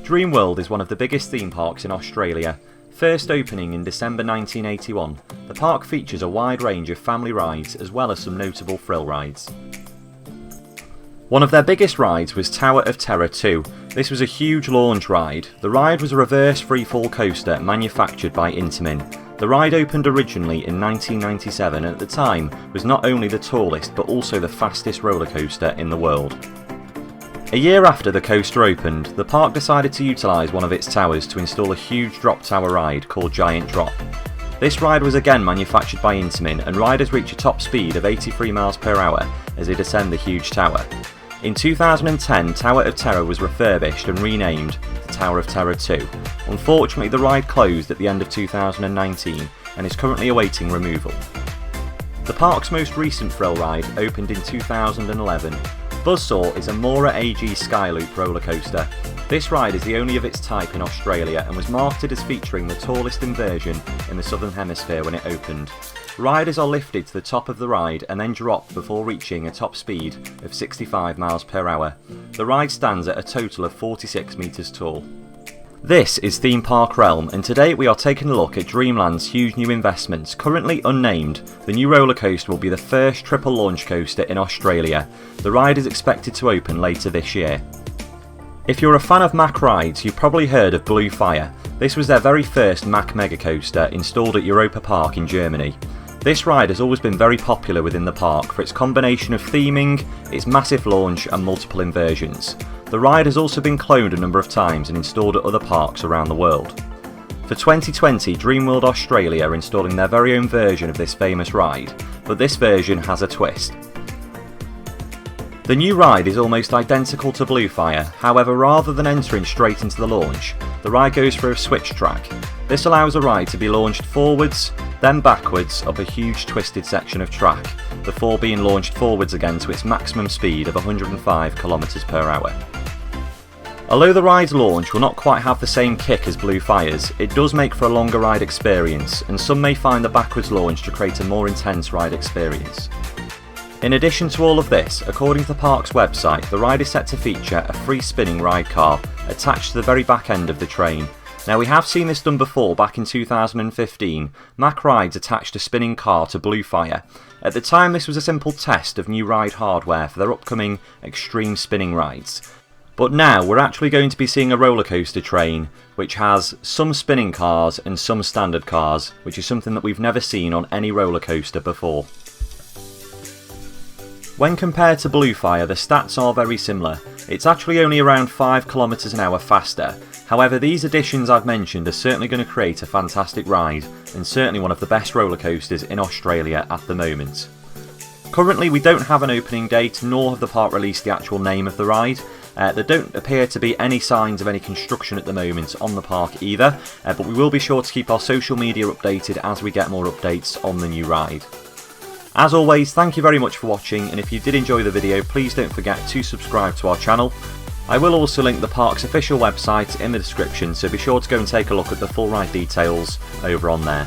Dreamworld is one of the biggest theme parks in Australia. First opening in December 1981, the park features a wide range of family rides as well as some notable thrill rides. One of their biggest rides was Tower of Terror 2. This was a huge launch ride. The ride was a reverse freefall coaster manufactured by Intamin. The ride opened originally in 1997 and at the time was not only the tallest but also the fastest roller coaster in the world. A year after the coaster opened, the park decided to utilise one of its towers to install a huge drop tower ride called Giant Drop. This ride was again manufactured by Intamin and riders reach a top speed of 83 miles per hour as they descend the huge tower. In 2010, Tower of Terror was refurbished and renamed to Tower of Terror 2. Unfortunately, the ride closed at the end of 2019 and is currently awaiting removal. The park's most recent thrill ride opened in 2011. Buzzsaw is a Mora AG Skyloop roller coaster. This ride is the only of its type in Australia and was marketed as featuring the tallest inversion in the southern hemisphere when it opened. Riders are lifted to the top of the ride and then dropped before reaching a top speed of 65 miles per hour. The ride stands at a total of 46 metres tall. This is Theme Park Realm, and today we are taking a look at Dreamland's huge new investments. Currently unnamed, the new roller coaster will be the first triple launch coaster in Australia. The ride is expected to open later this year. If you're a fan of Mack rides, you've probably heard of Blue Fire. This was their very first Mack mega coaster installed at Europa Park in Germany. This ride has always been very popular within the park for its combination of theming, its massive launch and multiple inversions. The ride has also been cloned a number of times and installed at other parks around the world. For 2020, Dreamworld Australia are installing their very own version of this famous ride, but this version has a twist. The new ride is almost identical to Blue Fire, however rather than entering straight into the launch, the ride goes through a switch track. This allows a ride to be launched forwards, then backwards up a huge twisted section of track, before being launched forwards again to its maximum speed of 105 km per hour. Although the ride's launch will not quite have the same kick as Blue Fire's, it does make for a longer ride experience, and some may find the backwards launch to create a more intense ride experience. In addition to all of this, according to the park's website, the ride is set to feature a free spinning ride car attached to the very back end of the train. Now we have seen this done before back in 2015, Mack rides attached a spinning car to Blue Fire. At the time this was a simple test of new ride hardware for their upcoming extreme spinning rides. But now we're actually going to be seeing a roller coaster train which has some spinning cars and some standard cars, which is something that we've never seen on any roller coaster before. When compared to Blue Fire, the stats are very similar. It's actually only around 5 km an hour faster. However, these additions I've mentioned are certainly going to create a fantastic ride and certainly one of the best roller coasters in Australia at the moment. Currently we don't have an opening date, nor have the park released the actual name of the ride. There don't appear to be any signs of any construction at the moment on the park either, but we will be sure to keep our social media updated as we get more updates on the new ride. As always, thank you very much for watching, and if you did enjoy the video, please don't forget to subscribe to our channel. I will also link the park's official website in the description, so be sure to go and take a look at the full ride details over on there.